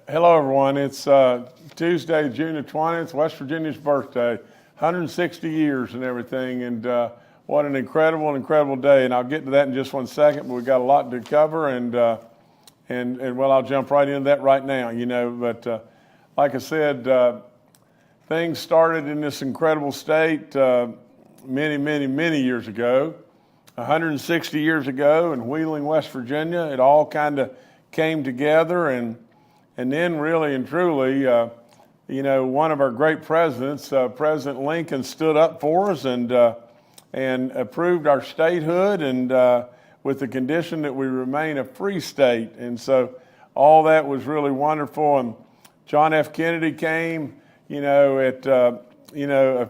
Hello, everyone. It's Tuesday, June the 20th, West Virginia's birthday, 160 years and everything, and what an incredible day. And I'll get to that in just 1 second, but we've got a lot to cover, and well, I'll jump right into that right now, But like I said, things started in this incredible state many years ago, 160 years ago in Wheeling, West Virginia. It all kind of came together, and then really and truly, one of our great presidents, President Lincoln, stood up for us and approved our statehood, and with the condition that we remain a free state. And so all that was really wonderful. And John F. Kennedy came, a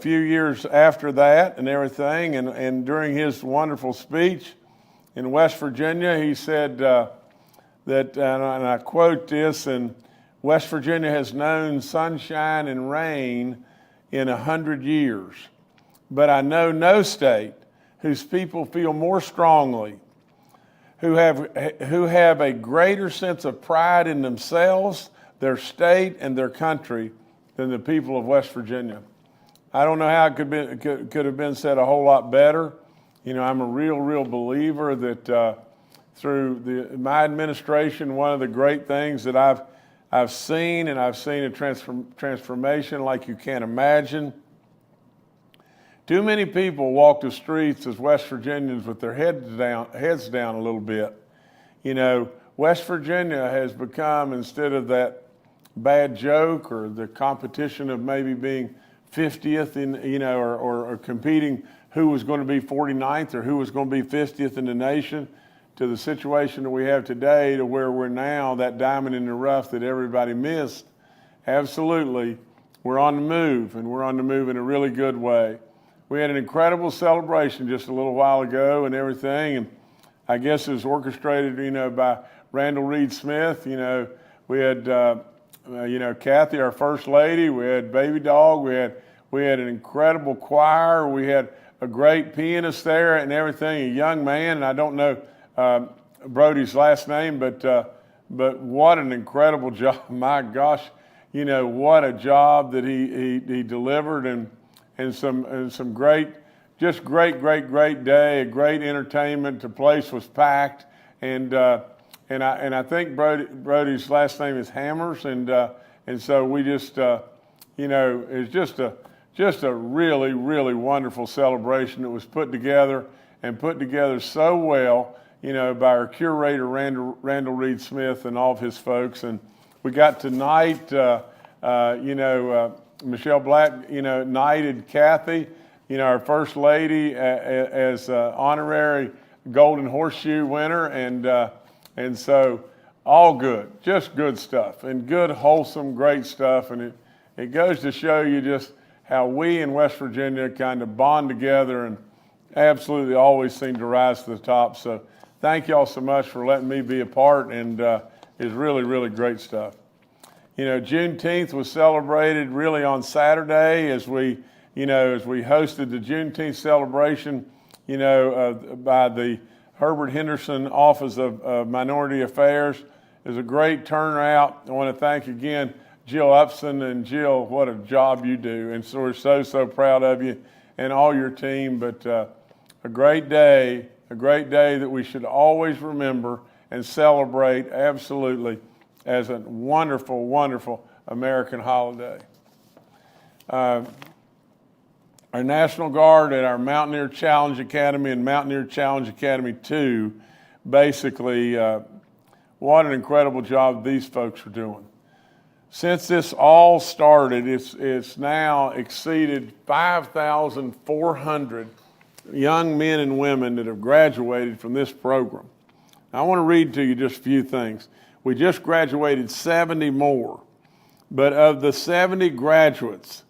few years after that and everything. And during his wonderful speech in West Virginia, he said, and I quote this, and West Virginia has known sunshine and rain in 100 years, but I know no state whose people feel more strongly, who have a greater sense of pride in themselves, their state, and their country than the people of West Virginia. I don't know how it could have been said a whole lot better. I'm a real believer that through my administration, one of the great things that I've seen a transformation like you can't imagine. Too many people walk the streets as West Virginians with their heads down a little bit. West Virginia has become, instead of that bad joke or the competition of maybe being 50th or competing who was going to be 49th or who was going to be 50th in the nation, to the situation that we have today, to where we're now that diamond in the rough that everybody missed. Absolutely, we're on the move, and we're on the move in a really good way. We had an incredible celebration just a little while ago and everything, and I guess it was orchestrated, by Randall Reed Smith. We had, Kathy, our first lady. We had Baby Dog. We had an incredible choir. We had a great pianist there and everything. A young man, and I don't know Brody's last name, but what an incredible job! My gosh, what a job that he delivered, and some great day, a great entertainment. The place was packed, and I think Brody's last name is Hammers, and so we just it's just a really wonderful celebration that was put together so well, by our curator, Randall Reed Smith, and all of his folks. And we got tonight, Michelle Black, knighted Kathy, our first lady, as honorary Golden Horseshoe winner. And so all good, just good stuff, and good, wholesome, great stuff. And it goes to show you just how we in West Virginia kind of bond together and absolutely always seem to rise to the top. So thank you all so much for letting me be a part, and it's really great stuff. Juneteenth was celebrated really on Saturday as we hosted the Juneteenth celebration, by the Herbert Henderson Office of Minority Affairs. It was a great turnout. I want to thank again Jill Upson, and Jill, what a job you do. And so we're so proud of you and all your team. But a great day that we should always remember and celebrate, absolutely, as a wonderful American holiday. Our National Guard at our Mountaineer Challenge Academy and Mountaineer Challenge Academy 2, basically, what an incredible job these folks are doing. Since this all started, it's now exceeded 5,400 young men and women that have graduated from this program. Now, I want to read to you just a few things. We just graduated 70 more, but of the 70 graduates,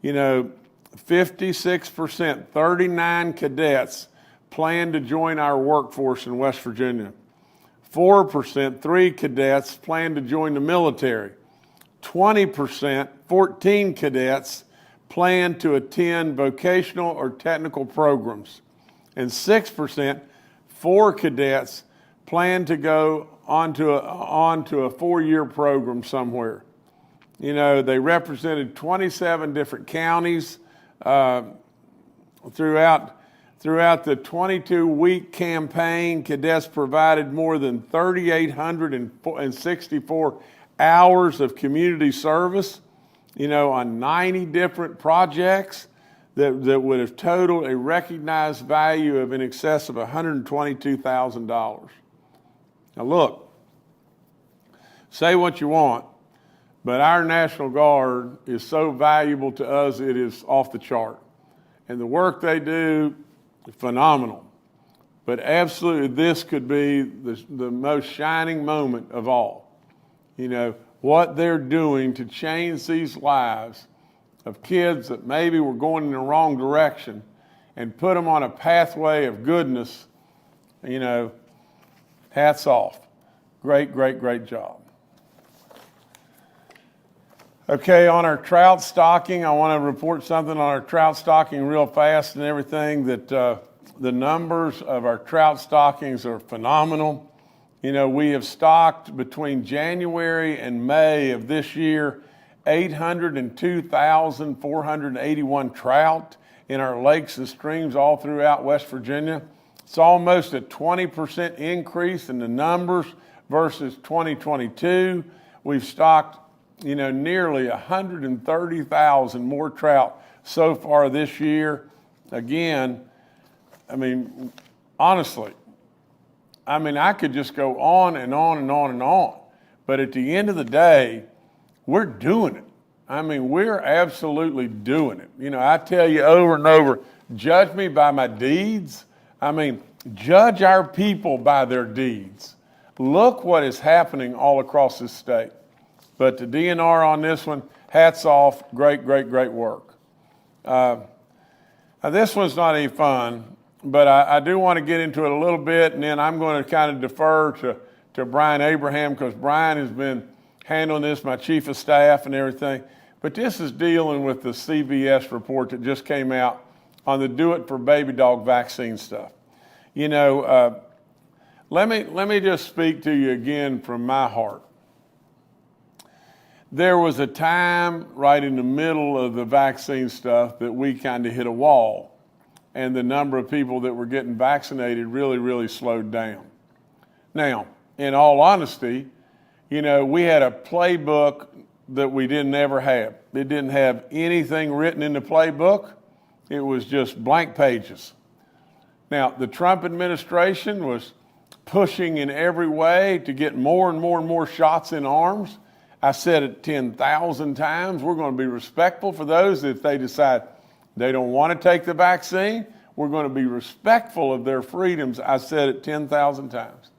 56%, 39 cadets plan to join our workforce in West Virginia. 4%, 3 cadets plan to join the military. 20%, 14 cadets plan to attend vocational or technical programs. And 6%, 4 cadets plan to go onto a 4-year program somewhere. You know, they represented 27 different counties throughout the 22-week campaign. Cadets provided more than 3,864 hours of community service, you know, on 90 different projects that would have totaled a recognized value of in excess of $122,000. Now look, say what you want, but our National Guard is so valuable to us, it is off the chart. And the work they do, phenomenal. But absolutely, this could be the most shining moment of all. You know, what they're doing to change these lives of kids that maybe were going in the wrong direction and put them on a pathway of goodness, you know, hats off. Great, great, great job. Okay, on our trout stocking, I want to report something on our trout stocking real fast and everything, that the numbers of our trout stockings are phenomenal. You know, we have stocked between January and May of this year 802,481 trout in our lakes and streams all throughout West Virginia. It's almost a 20% increase in the numbers versus 2022. We've stocked, you know, nearly 130,000 more trout so far this year. Again, I mean, honestly, I could just go on and on and on and on. But at the end of the day, we're doing it. I mean, we're absolutely doing it. You know, I tell you over and over, judge me by my deeds. I mean, judge our people by their deeds. Look what is happening all across this state. But to DNR on this one, hats off, great, great, great work. Now this one's not any fun, but I do want to get into it a little bit, and then I'm going to kind of defer to Brian Abraham, because Brian has been handling this, my chief of staff and everything. But this is dealing with the CVS report that just came out on the Do It for Baby Dog vaccine stuff. You know, let me just speak to you again from my heart. There was a time right in the middle of the vaccine stuff that we kind of hit a wall, and the number of people that were getting vaccinated really, really slowed down. Now, in all honesty, you know, we had a playbook that we didn't ever have. It didn't have anything written in the playbook. It was just blank pages. Now, the Trump administration was pushing in every way to get more and more and more shots in arms. I said it 10,000 times. We're going to be respectful for those if they decide they don't want to take the vaccine. We're going to be respectful of their freedoms. I said it 10,000 times.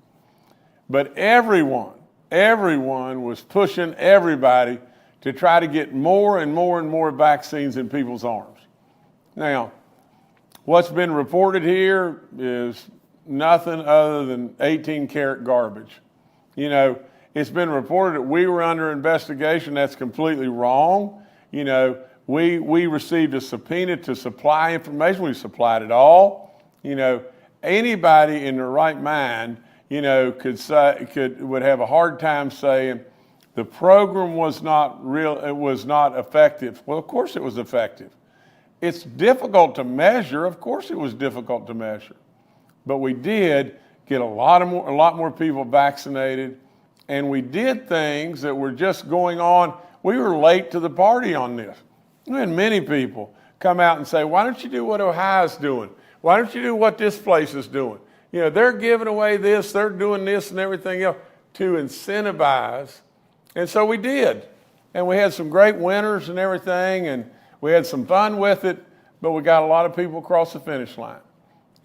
But everyone was pushing everybody to try to get more and more and more vaccines in people's arms. Now, what's been reported here is nothing other than 18-karat garbage. You know, it's been reported that we were under investigation. That's completely wrong. You know, we received a subpoena to supply information. We supplied it all. You know, anybody in their right mind, you know, would have a hard time saying the program was not real, it was not effective. Well, of course it was effective. It's difficult to measure. Of course it was difficult to measure. But we did get a lot more people vaccinated, and we did things that were just going on. We were late to the party on this. We had many people come out and say, why don't you do what Ohio's doing? Why don't you do what this place is doing? You know, they're giving away this, they're doing this and everything else to incentivize. And so we did. And we had some great winners and everything, and we had some fun with it, but we got a lot of people across the finish line.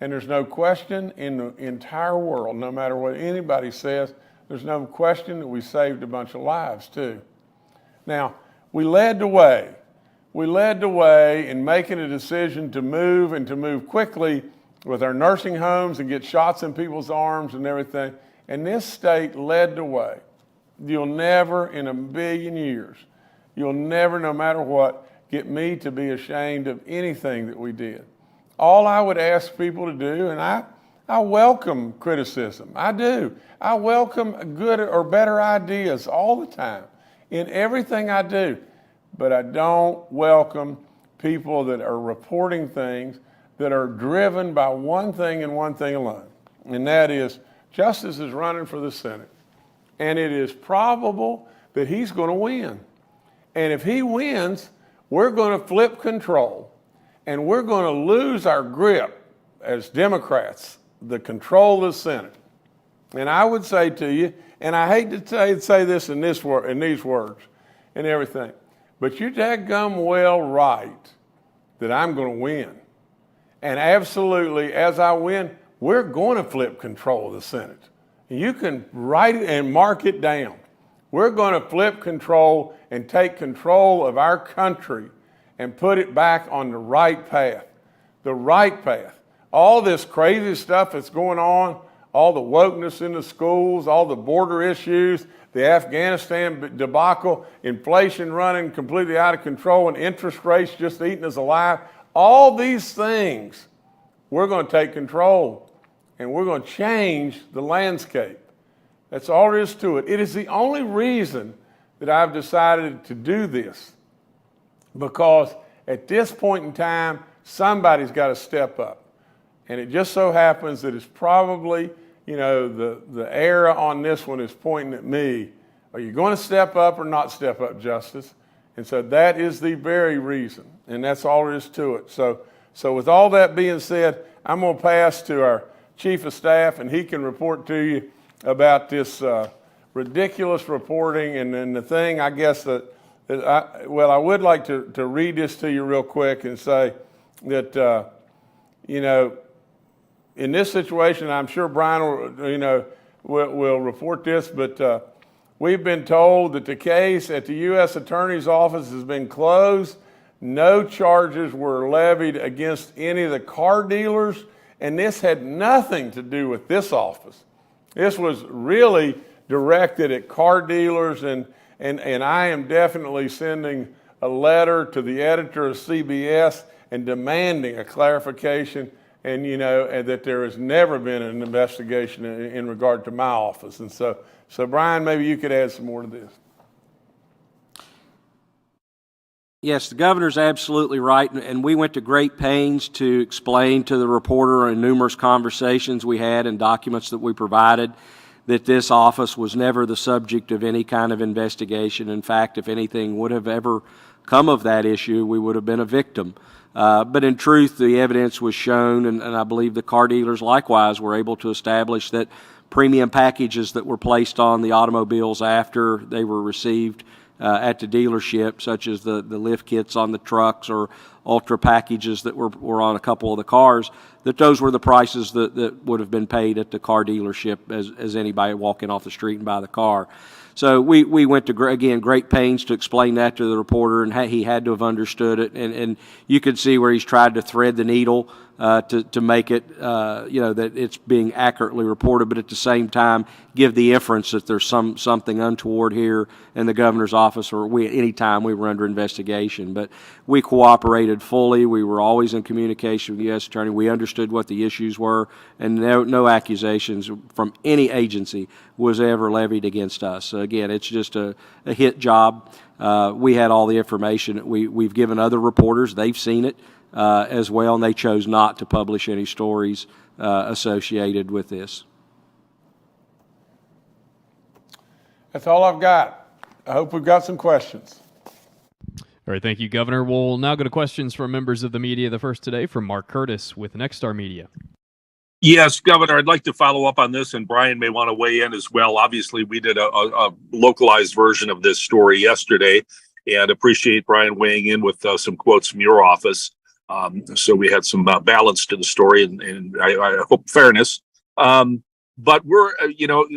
And there's no question in the entire world, no matter what anybody says, there's no question that we saved a bunch of lives too. Now, we led the way. We led the way in making a decision to move, and to move quickly with our nursing homes and get shots in people's arms and everything. And this state led the way. You'll never in a billion years, you'll never, no matter what, get me to be ashamed of anything that we did. All I would ask people to do, and I welcome criticism. I do. I welcome good or better ideas all the time in everything I do. But I don't welcome people that are reporting things that are driven by one thing and one thing alone. And that is, Justice is running for the Senate. And it is probable that he's going to win. And if he wins, we're going to flip control. And we're going to lose our grip as Democrats, the control of the Senate. And I would say to you, and I hate to say this in these words and everything, but you're dadgum well right that I'm going to win. And absolutely, as I win, we're going to flip control of the Senate. You can write it and mark it down. We're going to flip control and take control of our country and put it back on the right path. The right path. All this crazy stuff that's going on, all the wokeness in the schools, all the border issues, the Afghanistan debacle, inflation running completely out of control, and interest rates just eating us alive. All these things, we're going to take control and we're going to change the landscape. That's all there is to it. It is the only reason that I've decided to do this, because at this point in time, somebody's got to step up. And it just so happens that it's probably, the era on this one is pointing at me. Are you going to step up or not step up, Justice? And so that is the very reason, and that's all there is to it. So with all that being said, I'm going to pass to our Chief of Staff, and he can report to you about this ridiculous reporting. And then the thing, I guess, I would like to read this to you real quick and say that, in this situation, I'm sure Brian will report this, but we've been told that the case at the U.S. Attorney's Office has been closed. No charges were levied against any of the car dealers, and this had nothing to do with this office. This was really directed at car dealers, and I am definitely sending a letter to the editor of CBS and demanding a clarification, and that there has never been an investigation in regard to my office. And so Brian, maybe you could add some more to this. Yes, the governor's absolutely right, and we went to great pains to explain to the reporter in numerous conversations we had and documents that we provided that this office was never the subject of any kind of investigation. In fact, if anything would have ever come of that issue, we would have been a victim. But in truth, the evidence was shown, and I believe the car dealers likewise were able to establish that premium packages that were placed on the automobiles after they were received at the dealership, such as the lift kits on the trucks or ultra packages that were on a couple of the cars, that those were the prices that would have been paid at the car dealership as anybody walking off the street and buy the car. So we went to, again, great pains to explain that to the reporter, and he had to have understood it. And you could see where he's tried to thread the needle to make it, that it's being accurately reported, but at the same time give the inference that there's something untoward here in the governor's office, or anytime we were under investigation. But we cooperated fully. We were always in communication with the U.S. Attorney. We understood what the issues were, and no accusations from any agency was ever levied against us. So again, it's just a hit job. We had all the information. We've given other reporters. They've seen it as well, and they chose not to publish any stories associated with this. That's all I've got. I hope we've got some questions. All right, thank you, Governor. We'll now go to questions from members of the media. The first today from Mark Curtis with Nexstar Media. Yes, Governor, I'd like to follow up on this, and Brian may want to weigh in as well. Obviously, we did a localized version of this story yesterday, and appreciate Brian weighing in with some quotes from your office. So we had some balance to the story, and I hope fairness. But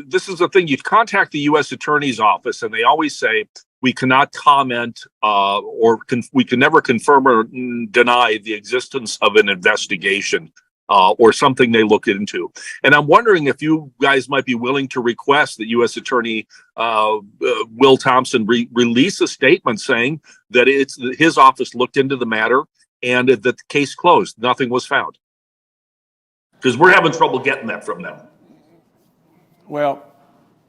this is the thing. You contact the U.S. Attorney's Office, and they always say, we cannot comment we can never confirm or deny the existence of an investigation or something they look into. And I'm wondering if you guys might be willing to request that U.S. Attorney Will Thompson release a statement saying that his office looked into the matter and that the case closed. Nothing was found. Because we're having trouble getting that from them. Well,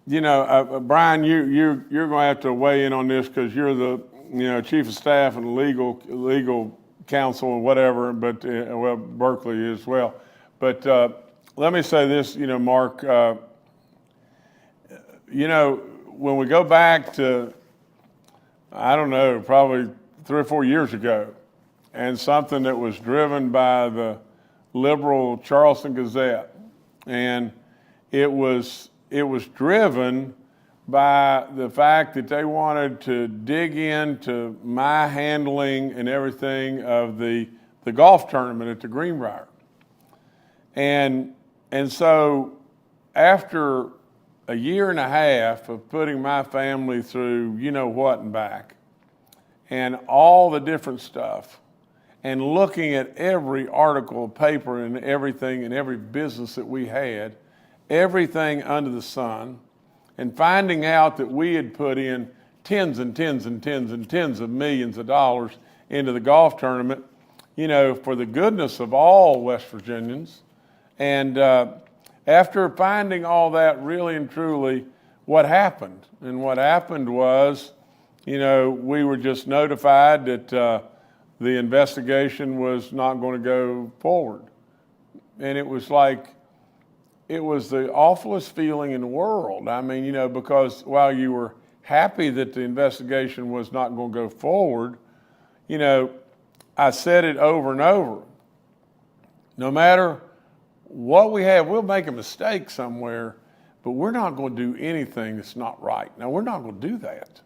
Brian, you're going to have to weigh in on this because you're the chief of staff and legal counsel and whatever. But Berkeley as well. But let me say this, Mark. When we go back to, I don't know, probably 3 or 4 years ago, and something that was driven by the liberal Charleston Gazette, and it was driven by the fact that they wanted to dig into my handling and everything of the golf tournament at the Greenbrier. And so after a year and a half of putting my family through what and back, and all the different stuff, and looking at every article of paper and everything and every business that we had, everything under the sun, and finding out that we had put in tens and tens and tens and tens of millions of dollars into the golf tournament, for the goodness of all West Virginians. And after finding all that, really and truly, what happened? And what happened was, we were just notified that the investigation was not going to go forward. And it was like, it was the awfulest feeling in the world. I mean, because while you were happy that the investigation was not going to go forward, I said it over and over. No matter what we have, we'll make a mistake somewhere, but we're not going to do anything that's not right. Now, we're not going to do that,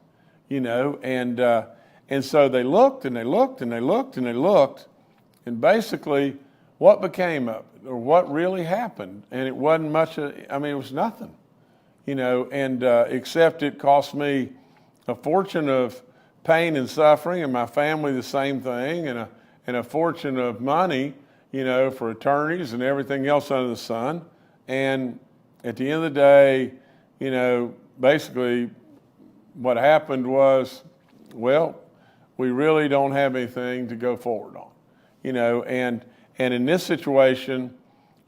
and so they looked and they looked and they looked and they looked, and basically what became of it, or what really happened, and it wasn't much, it was nothing, and except it cost me a fortune of pain and suffering, and my family the same thing, and a fortune of money, for attorneys and everything else under the sun. And at the end of the day, basically what happened was, well, we really don't have anything to go forward on, and in this situation,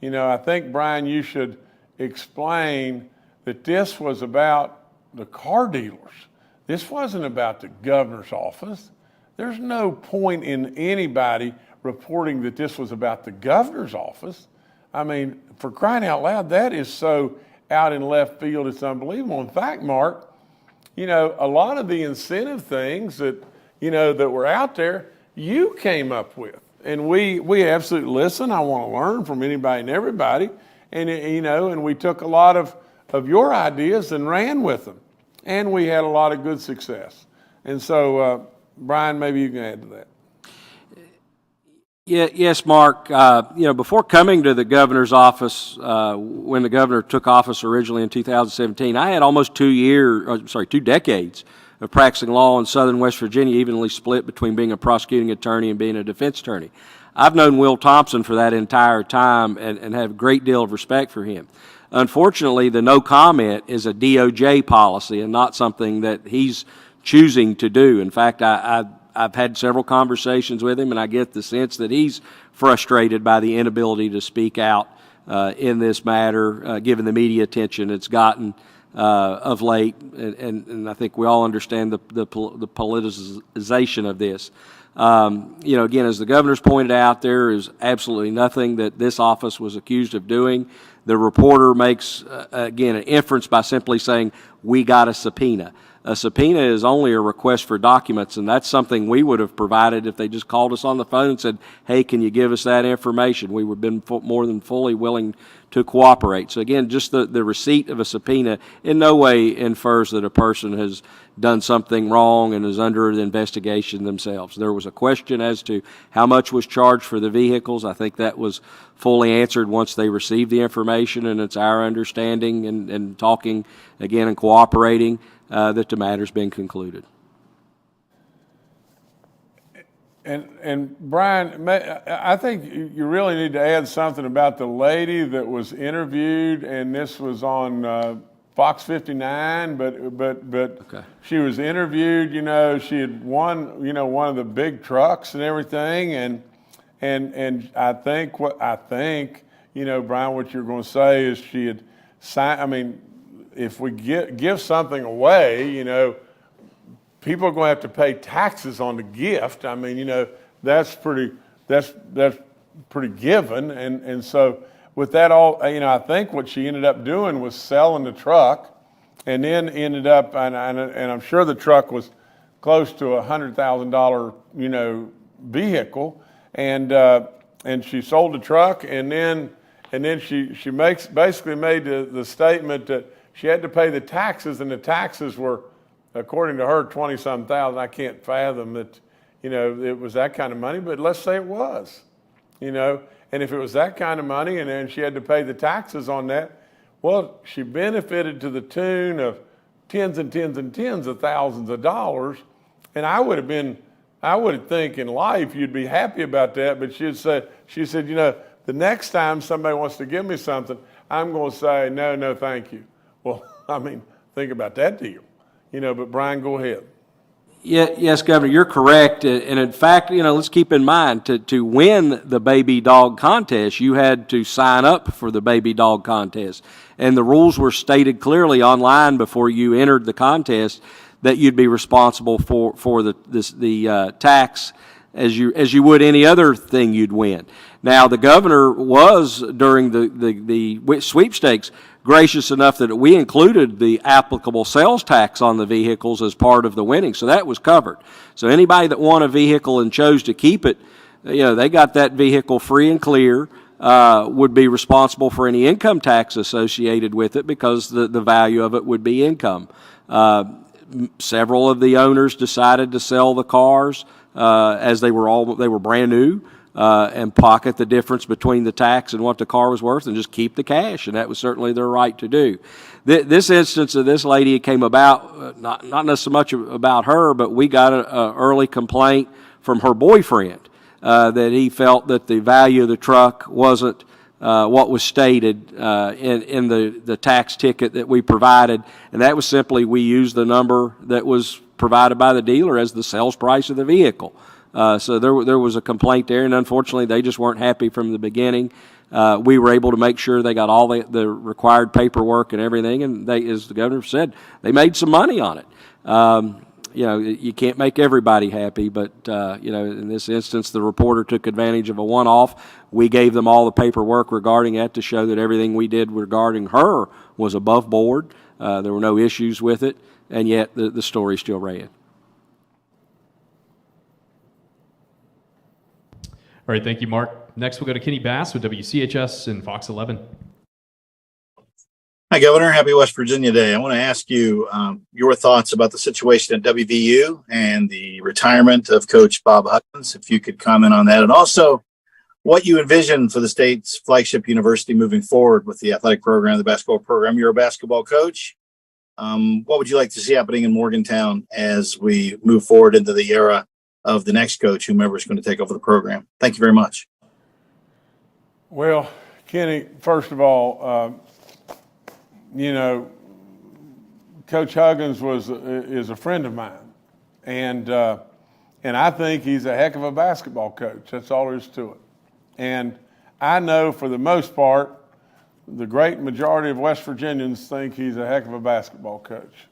I think, Brian, you should explain that this was about the car dealers. This wasn't about the governor's office. There's no point in anybody reporting that this was about the governor's office. For crying out loud, that is so out in left field, it's unbelievable. In fact, Mark, a lot of the incentive things that, that were out there, you came up with. And we absolutely listen. I want to learn from anybody and everybody. And, and we took a lot of your ideas and ran with them. And we had a lot of good success. And so, Brian, maybe you can add to that. Yeah, yes, Mark. Before coming to the governor's office, when the governor took office originally in 2017, I had almost 2 decades of practicing law in southern West Virginia, evenly split between being a prosecuting attorney and being a defense attorney. I've known Will Thompson for that entire time and have a great deal of respect for him. Unfortunately, the no comment is a DOJ policy and not something that he's choosing to do. In fact, I've had several conversations with him, and I get the sense that he's frustrated by the inability to speak out in this matter, given the media attention it's gotten of late. And I think we all understand the politicization of this. Again, as the governor's pointed out, there is absolutely nothing that this office was accused of doing. The reporter makes, again, an inference by simply saying, we got a subpoena. A subpoena is only a request for documents, and that's something we would have provided if they just called us on the phone and said, hey, can you give us that information? We would have been more than fully willing to cooperate. So again, just the receipt of a subpoena in no way infers that a person has done something wrong and is under the investigation themselves. There was a question as to how much was charged for the vehicles. I think that was fully answered once they received the information, and it's our understanding and talking again and cooperating that the matter's been concluded. And Brian, I think you really need to add something about the lady that was interviewed, and this was on Fox 59, but Okay. She was interviewed. She had won one of the big trucks and everything, and I think Brian, what you're going to say is she had signed. I mean, if we give something away, people are going to have to pay taxes on the gift. I mean, that's pretty given. And so with that all, I think what she ended up doing was selling the truck, and then ended up, and I'm sure the truck was close to $100,000, vehicle, and she sold the truck, and then she basically made the statement that she had to pay the taxes, and the taxes were, according to her, 20-some thousand. I can't fathom that, it was that kind of money, but let's say it was, and if it was that kind of money, and then she had to pay the taxes on that, well, she benefited to the tune of tens and tens and tens of thousands of dollars. And I would think in life you'd be happy about that, but she said, the next time somebody wants to give me something, I'm going to say, no, thank you. Well, I mean, think about that deal, but Brian, go ahead. Yeah, yes, Governor, you're correct. And in fact, let's keep in mind, to win the baby dog contest, you had to sign up for the baby dog contest. And the rules were stated clearly online before you entered the contest that you'd be responsible for the tax as you would any other thing you'd win. Now, the governor was, during the sweepstakes, gracious enough that we included the applicable sales tax on the vehicles as part of the winning, so that was covered. So anybody that won a vehicle and chose to keep it, they got that vehicle free and clear, would be responsible for any income tax associated with it because the value of it would be income. Several of the owners decided to sell the cars as they were brand new, and pocket the difference between the tax and what the car was worth and just keep the cash, and that was certainly their right to do. This instance of this lady came about, not so much about her, but we got an early complaint from her boyfriend that he felt that the value of the truck wasn't what was stated in the tax ticket that we provided, and that was simply we used the number that was provided by the dealer as the sales price of the vehicle. So there was a complaint there, and unfortunately they just weren't happy from the beginning. We were able to make sure they got all the required paperwork and everything, and they, as the governor said, they made some money on it. You can't make everybody happy, but, in this instance, the reporter took advantage of a one-off. We gave them all the paperwork regarding that to show that everything we did regarding her was above board. There were no issues with it, and yet the story still ran. All right, thank you, Mark. Next, we'll go to Kenny Bass with WCHS and Fox 11. Hi, Governor. Happy West Virginia Day. I want to ask you your thoughts about the situation at WVU and the retirement of Coach Bob Huggins, if you could comment on that, and also what you envision for the state's flagship university moving forward with the athletic program, the basketball program. You're a basketball coach. What would you like to see happening in Morgantown as we move forward into the era of the next coach, whomever is going to take over the program? Thank you very much. Well, Kenny, first of all, Coach Huggins is a friend of mine, and I think he's a heck of a basketball coach. That's all there is to it. And I know for the most part, the great majority of West Virginians think he's a heck of a basketball coach.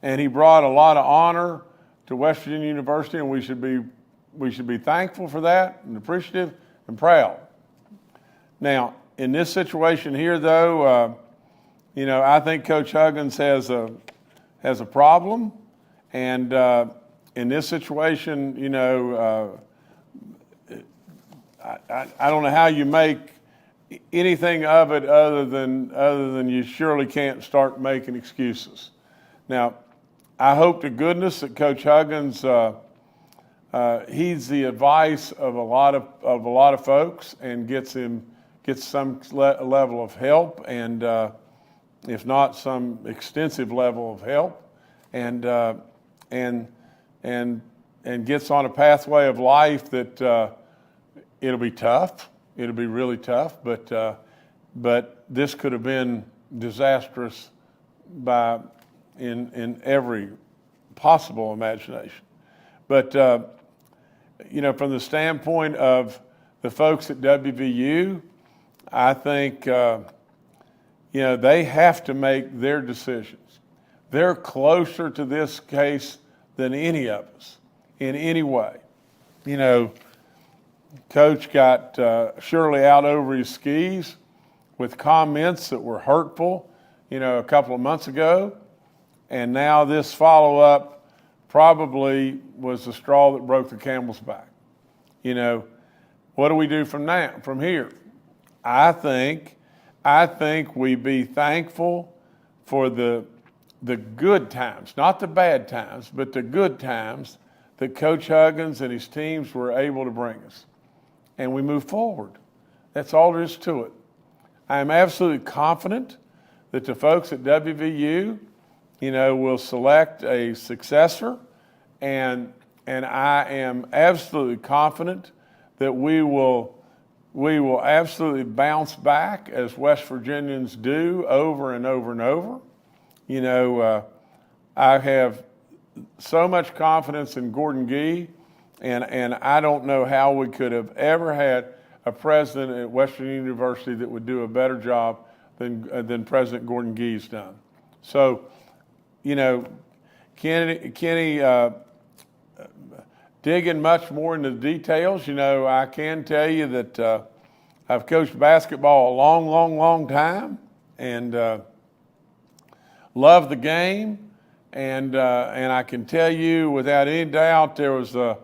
And he brought a lot of honor to West Virginia University, and we should be thankful for that and appreciative and proud. Now, in this situation here, though, I think Coach Huggins has a problem, and in this situation, I don't know how you make anything of it other than you surely can't start making excuses. Now, I hope to goodness that Coach Huggins heeds the advice of a lot of folks and gets some level of help, and if not some extensive level of help, and gets on a pathway of life that it'll be tough. It'll be really tough, but this could have been disastrous in every possible imagination. But from the standpoint of the folks at WVU, I think, they have to make their decisions. They're closer to this case than any of us in any way. Coach got surely out over his skis with comments that were hurtful, a couple of months ago. And now this follow-up probably was the straw that broke the camel's back. What do we do from here? I think we be thankful for the good times, not the bad times, but the good times that Coach Huggins and his teams were able to bring us. And we move forward. That's all there is to it. I am absolutely confident that the folks at WVU, will select a successor, and I am absolutely confident that we will absolutely bounce back as West Virginians do over and over and over. I have so much confidence in Gordon Gee, and I don't know how we could have ever had a president at Western University that would do a better job than President Gordon Gee's done. So, Kenny, digging much more into the details, I can tell you that I've coached basketball a long, long, long time, and love the game. And I can tell you without any doubt there was a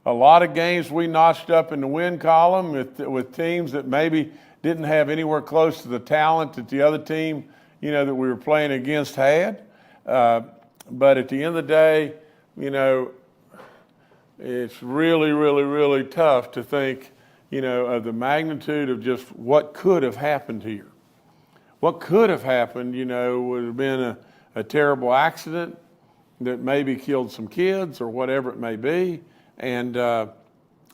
lot of games we notched up in the win column with teams that maybe didn't have anywhere close to the talent that the other team, that we were playing against had. But at the end of the day, it's really, really, really tough to think, of the magnitude of just what could have happened here. What could have happened, would have been a terrible accident that maybe killed some kids or whatever it may be, and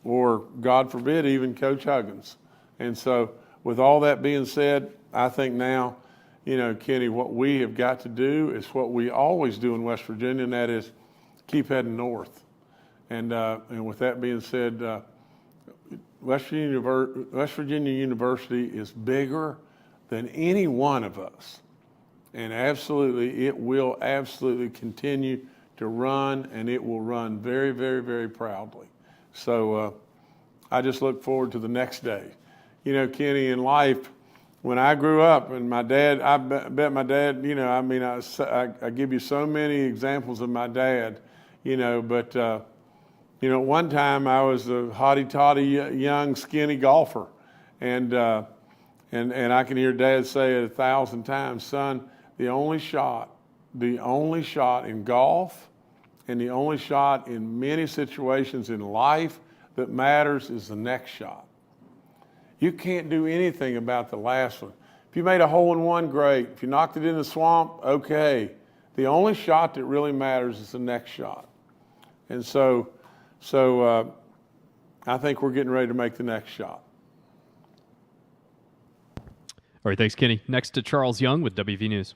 or God forbid, even Coach Huggins. And so with all that being said, I think now, Kenny, what we have got to do is what we always do in West Virginia, and that is keep heading north. And with that being said, West Virginia University is bigger than any one of us. And absolutely, it will absolutely continue to run, and it will run very, very, very proudly. So I just look forward to the next day. Kenny, in life, when I grew up, and my dad, I bet my dad, I give you so many examples of my dad, but one time I was a hotty-totty young skinny golfer, and I can hear Dad say it 1,000 times, son, the only shot in golf and the only shot in many situations in life that matters is the next shot. You can't do anything about the last one. If you made a hole-in-one, great. If you knocked it in the swamp, okay. The only shot that really matters is the next shot. And so I think we're getting ready to make the next shot. All right, thanks, Kenny. Next to Charles Young with WV News.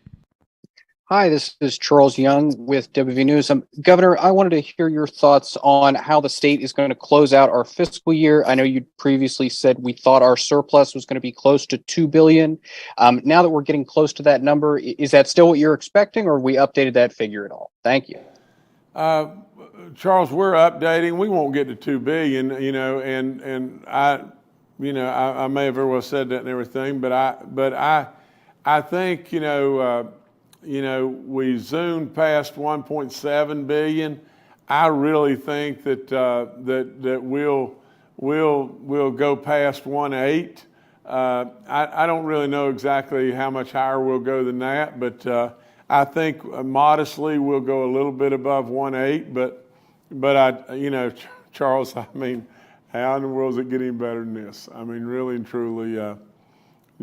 Hi, this is Charles Young with WV News. Governor, I wanted to hear your thoughts on how the state is going to close out our fiscal year. I know you previously said we thought our surplus was going to be close to $2 billion. Now that we're getting close to that number, is that still what you're expecting, or have we updated that figure at all? Thank you. Charles, we're updating. We won't get to $2 billion, and I may have very well said that and everything, but I think, we zoomed past 1.7 billion. I really think that we'll go past 1.8. I don't really know exactly how much higher we'll go than that, but I think modestly we'll go a little bit above 1.8. But Charles, how in the world is it getting better than this? Really and truly,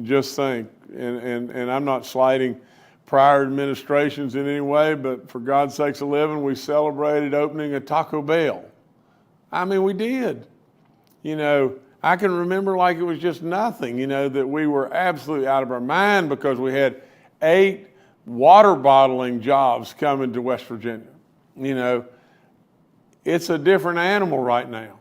just think, and I'm not slighting prior administrations in any way, but for God's sakes of living, we celebrated opening a Taco Bell. We did. I can remember like it was just nothing, that we were absolutely out of our mind because we had 8 water bottling jobs coming to West Virginia. It's a different animal right now.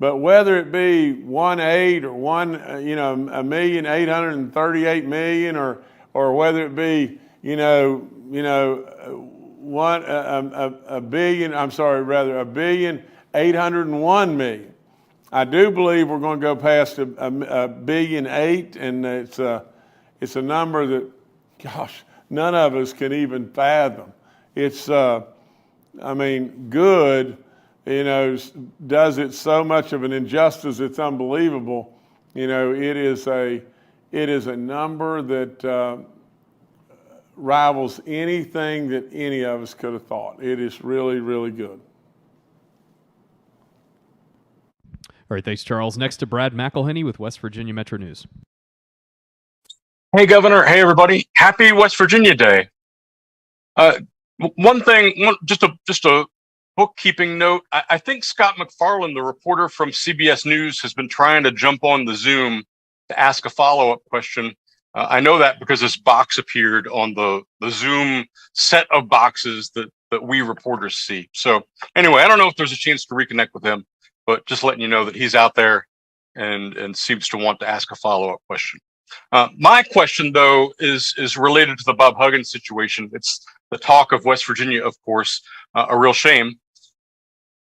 But whether it be 1.8 or 1,838,000, or whether it be $1,801,000,000. I do believe we're going to go past $1.8 billion, and it's a number that, gosh, none of us can even fathom. It's, good, does it so much of an injustice, it's unbelievable. It is a number that rivals anything that any of us could have thought. It is really, really good. All right, thanks, Charles. Next to Brad McElhenney with West Virginia Metro News. Hey, Governor. Hey, everybody. Happy West Virginia Day. Just a bookkeeping note. I think Scott McFarland, the reporter from CBS News, has been trying to jump on the Zoom to ask a follow-up question. I know that because this box appeared on the Zoom set of boxes that we reporters see. So anyway, I don't know if there's a chance to reconnect with him, but just letting you know that he's out there and seems to want to ask a follow-up question. My question, though, is related to the Bob Huggins situation. It's the talk of West Virginia, of course, a real shame.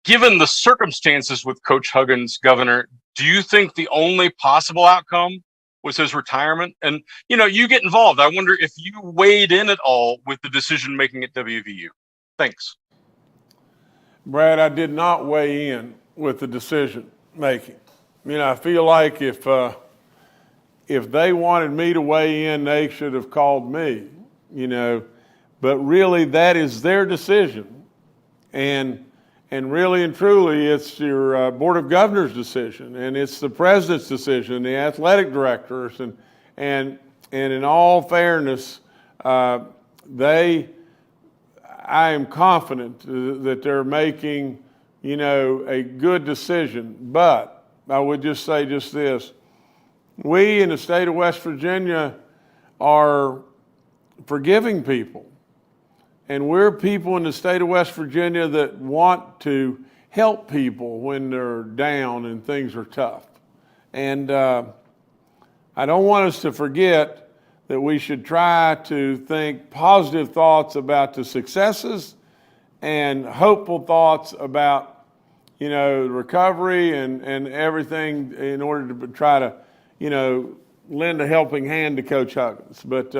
Given the circumstances with Coach Huggins, Governor, do you think the only possible outcome was his retirement? And, you get involved. I wonder if you weighed in at all with the decision-making at WVU. Thanks. Brad, I did not weigh in with the decision-making. I feel like if they wanted me to weigh in, they should have called me, but really that is their decision. And really and truly, it's your Board of Governors' decision, and it's the president's decision, the athletic directors, and in all fairness, I am confident that they're making, a good decision. But I would just say just this. We in the state of West Virginia are forgiving people. And we're people in the state of West Virginia that want to help people when they're down and things are tough. And I don't want us to forget that we should try to think positive thoughts about the successes and hopeful thoughts about, the recovery and everything in order to try to, lend a helping hand to Coach Huggins. But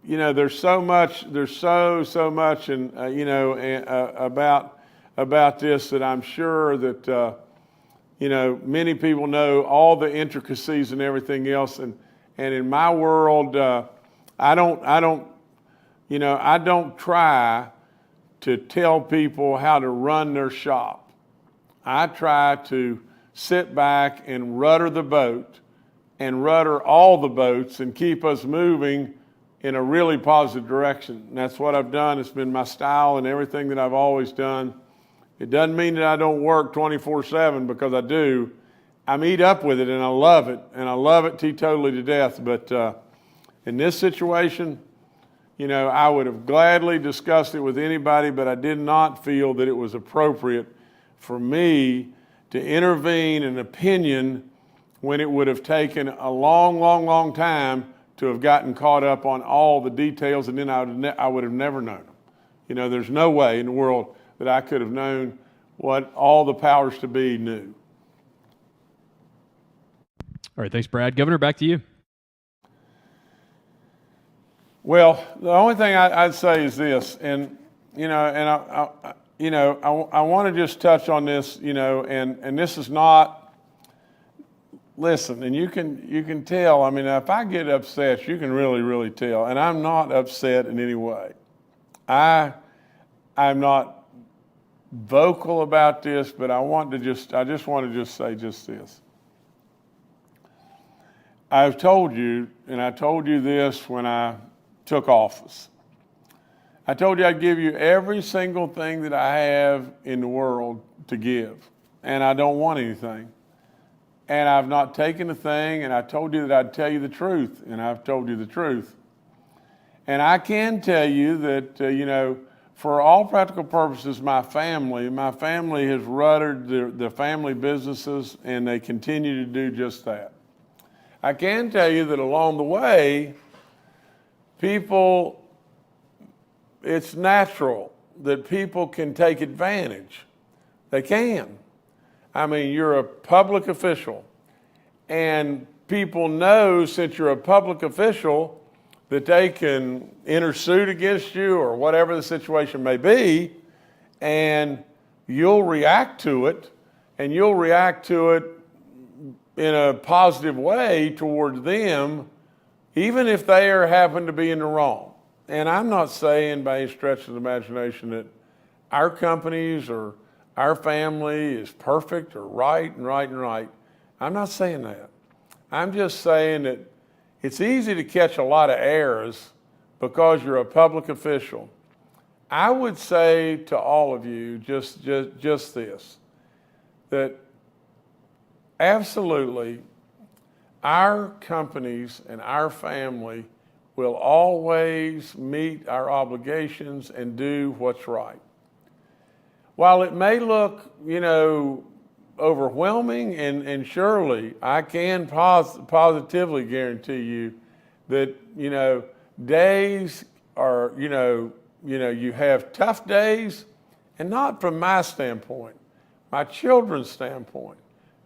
there's so much, so much, and about this that I'm sure that many people know all the intricacies and everything else. And in my world, I don't try to tell people how to run their shop. I try to sit back and rudder the boat and rudder all the boats and keep us moving in a really positive direction. And that's what I've done. It's been my style and everything that I've always done. It doesn't mean that I don't work 24/7, because I do. I meet up with it and I love it, and I love it teetotally to death. But in this situation, I would have gladly discussed it with anybody, but I did not feel that it was appropriate for me to intervene in opinion when it would have taken a long, long, long time to have gotten caught up on all the details, and then I would have never known them. There's no way in the world that I could have known what all the powers to be knew. All right, thanks, Brad. Governor, back to you. Well, the only thing I'd say is this, and I want to just touch on this, and this is not. Listen, and you can tell. If I get upset, you can really, really tell. And I'm not upset in any way. I'm not vocal about this, but I just want to say just this. I've told you, and I told you this when I took office. I told you I'd give you every single thing that I have in the world to give, and I don't want anything. And I've not taken a thing, and I told you that I'd tell you the truth, and I've told you the truth. And I can tell you that, for all practical purposes, my family has ruddered the family businesses, and they continue to do just that. I can tell you that along the way, it's natural that people can take advantage. They can. I mean, you're a public official, and people know, since you're a public official, that they can intersuit against you or whatever the situation may be, and you'll react to it, and you'll react to it in a positive way toward them, even if they happen to be in the wrong. And I'm not saying by any stretch of the imagination that our companies or our family is perfect or right and right and right. I'm not saying that. I'm just saying that it's easy to catch a lot of errors because you're a public official. I would say to all of you just this, that absolutely our companies and our family will always meet our obligations and do what's right. While it may look, overwhelming, and surely I can positively guarantee you that, days are, you have tough days, and not from my standpoint, my children's standpoint.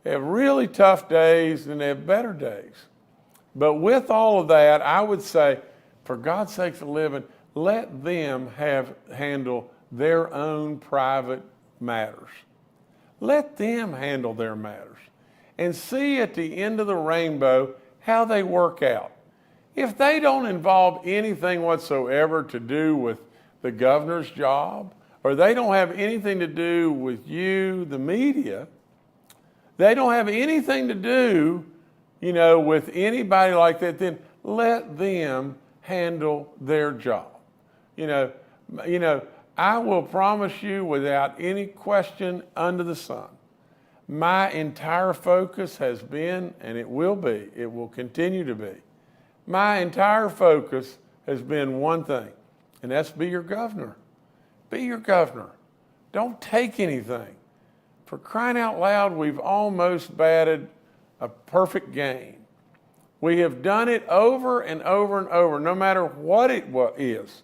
They have really tough days and they have better days. But with all of that, I would say, for God's sake for living, let them handle their own private matters. Let them handle their matters and see at the end of the rainbow how they work out. If they don't involve anything whatsoever to do with the governor's job, or they don't have anything to do with you, the media, they don't have anything to do, with anybody like that, then let them handle their job. I will promise you without any question under the sun, my entire focus has been, and it will continue to be, my entire focus has been one thing, and that's be your governor. Be your governor. Don't take anything. For crying out loud, we've almost batted a perfect game. We have done it over and over and over, no matter what it is.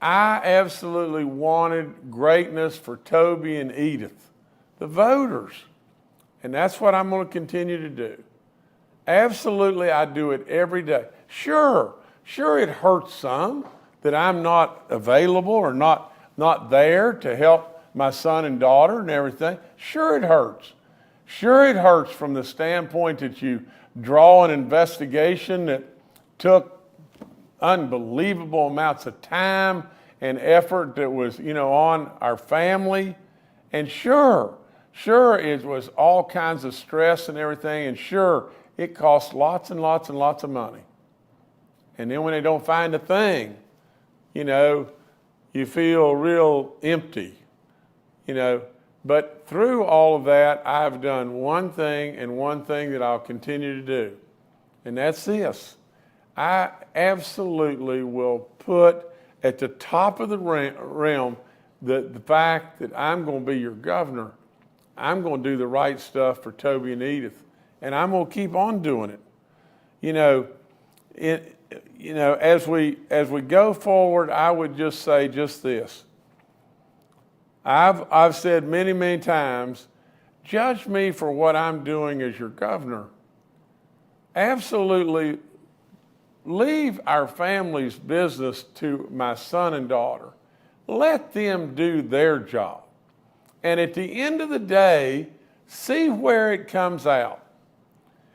I absolutely wanted greatness for Toby and Edith, the voters. And that's what I'm going to continue to do. Absolutely, I do it every day. Sure, it hurts some that I'm not available or not there to help my son and daughter and everything. Sure, it hurts. Sure, it hurts from the standpoint that you draw an investigation that took unbelievable amounts of time and effort that was, on our family. And sure, it was all kinds of stress and everything. And sure, it costs lots and lots and lots of money. And then when they don't find a thing, you feel real empty, But through all of that, I've done one thing, and one thing that I'll continue to do. And that's this. I absolutely will put at the top of the realm the fact that I'm going to be your governor. I'm going to do the right stuff for Toby and Edith, and I'm going to keep on doing it. As we go forward, I would just say just this. I've said many, many times, judge me for what I'm doing as your governor. Absolutely leave our family's business to my son and daughter. Let them do their job. And at the end of the day, see where it comes out.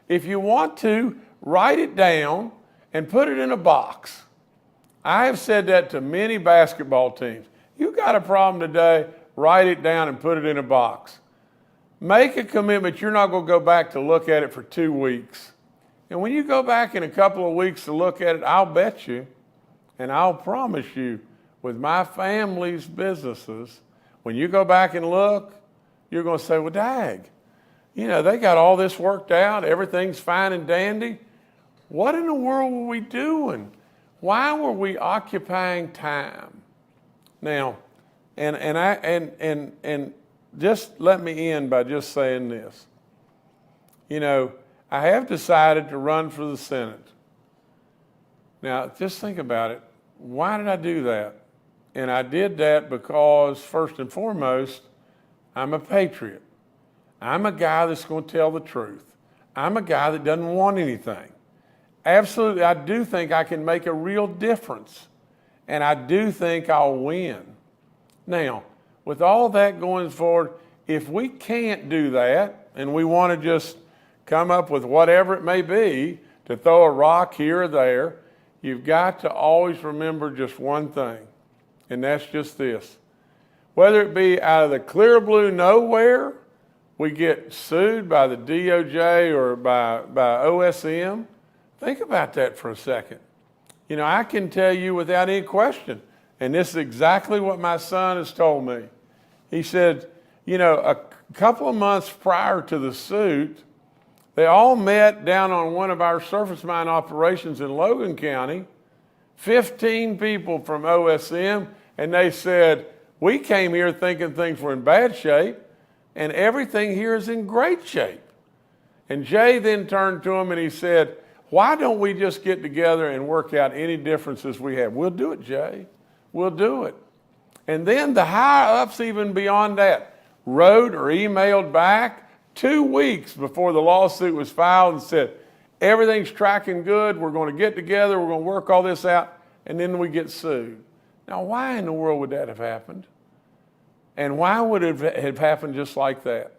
If you want to, write it down and put it in a box. I have said that to many basketball teams. You got a problem today, write it down and put it in a box. Make a commitment you're not going to go back to look at it for 2 weeks. And when you go back in a couple of weeks to look at it, I'll bet you, and I'll promise you, with my family's businesses, when you go back and look, you're going to say, well, dag, they got all this worked out. Everything's fine and dandy. What in the world were we doing? Why were we occupying time Now, and just let me end by just saying this. You know, I have decided to run for the Senate. Now, just think about it. Why did I do that? And I did that because, first and foremost, I'm a patriot. I'm a guy that's going to tell the truth. I'm a guy that doesn't want anything. Absolutely, I do think I can make a real difference. And I do think I'll win. Now, with all that going forward, if we can't do that and we want to just come up with whatever it may be to throw a rock here or there, you've got to always remember just one thing, and that's just this. Whether it be out of the clear blue nowhere, we get sued by the DOJ or by OSM, think about that for a second. You know, I can tell you without any question, and this is exactly what my son has told me. He said, you know, a couple of months prior to the suit, they all met down on one of our surface mine operations in Logan County, 15 people from OSM, and they said, we came here thinking things were in bad shape, and everything here is in great shape. And Jay then turned to him and he said, why don't we just get together and work out any differences we have? We'll do it, Jay. We'll do it. And then the higher-ups even beyond that wrote or emailed back 2 weeks before the lawsuit was filed and said, everything's tracking good, we're going to get together, we're going to work all this out, and then we get sued. Now, why in the world would that have happened? And why would it have happened just like that?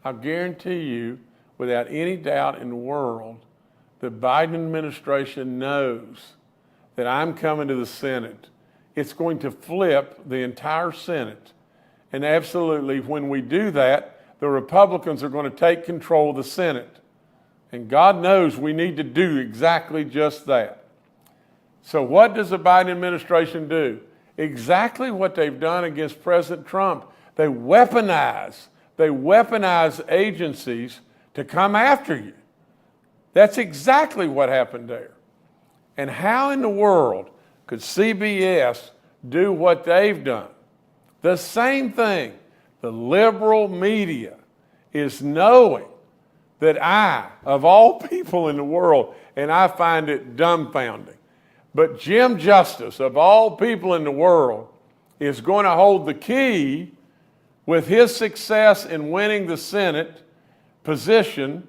I guarantee you, without any doubt in the world, the Biden administration knows that I'm coming to the Senate. It's going to flip the entire Senate. And absolutely, when we do that, the Republicans are going to take control of the Senate. And God knows we need to do exactly just that. So what does the Biden administration do? Exactly what they've done against President Trump. They weaponize agencies to come after you. That's exactly what happened there. And how in the world could CBS do what they've done? The same thing. The liberal media is knowing that I, of all people in the world, and I find it dumbfounding, but Jim Justice, of all people in the world, is going to hold the key with his success in winning the Senate position,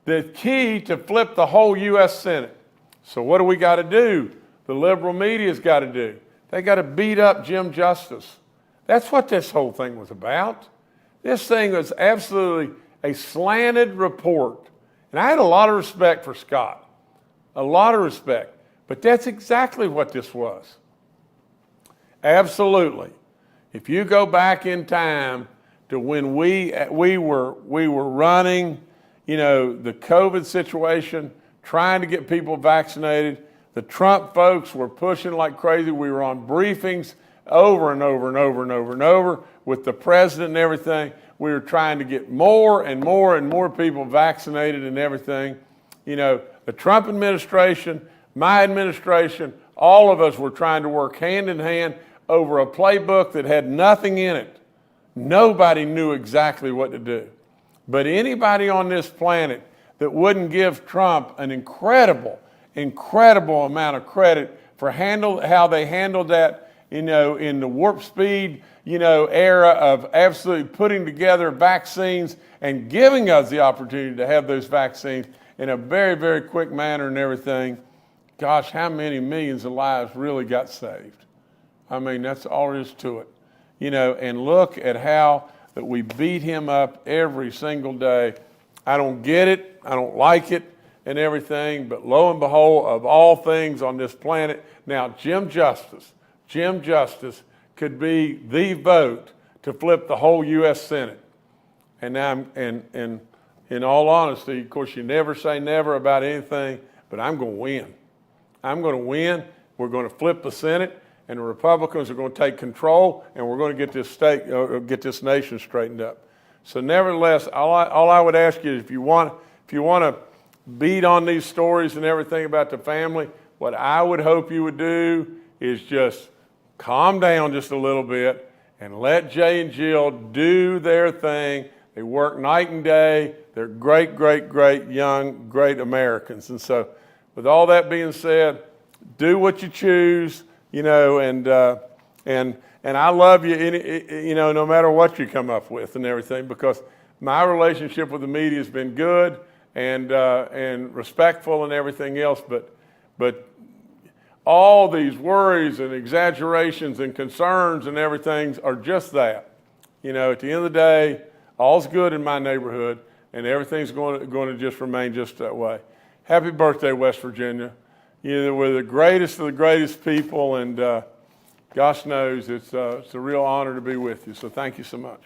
the key to flip the whole U.S. Senate. So what do we got to do? The liberal media's got to do. They got to beat up Jim Justice. That's what this whole thing was about. This thing was absolutely a slanted report. And I had a lot of respect for Scott, a lot of respect. But that's exactly what this was. Absolutely. If you go back in time to when we were running, you know, the COVID situation, trying to get people vaccinated, the Trump folks were pushing like crazy. We were on briefings over and over and over and over and over with the president and everything. We were trying to get more and more and more people vaccinated and everything. You know, the Trump administration, my administration, all of us were trying to work hand in hand over a playbook that had nothing in it. Nobody knew exactly what to do. But anybody on this planet that wouldn't give Trump an incredible amount of credit for how they handled that, you know, in the warp speed, you know, era of absolutely putting together vaccines and giving us the opportunity to have those vaccines in a very, very quick manner and everything. Gosh, how many millions of lives really got saved? I mean, that's all there is to it. You know, and look at how that we beat him up every single day. I don't get it. I don't like it and everything. But lo and behold, of all things on this planet, now Jim Justice could be the vote to flip the whole U.S. Senate. And now, and in all honesty, of course, you never say never about anything, but I'm going to win. I'm going to win. We're going to flip the Senate, and the Republicans are going to take control, and we're going to get this nation straightened up. So, nevertheless, all I would ask you is, if you want to beat on these stories and everything about the family, what I would hope you would do is just calm down just a little bit and let Jay and Jill do their thing. They work night and day. They're great, great, great young, great Americans. And so with all that being said, do what you choose, you know, and I love you, you know, no matter what you come up with and everything, because my relationship with the media has been good and respectful and everything else, but all these worries and exaggerations and concerns and everything are just that. You know, at the end of the day, all's good in my neighborhood, and everything's going to just remain just that way. Happy birthday, West Virginia. You know, we're the greatest of the greatest people, and gosh knows it's a real honor to be with you. So thank you so much.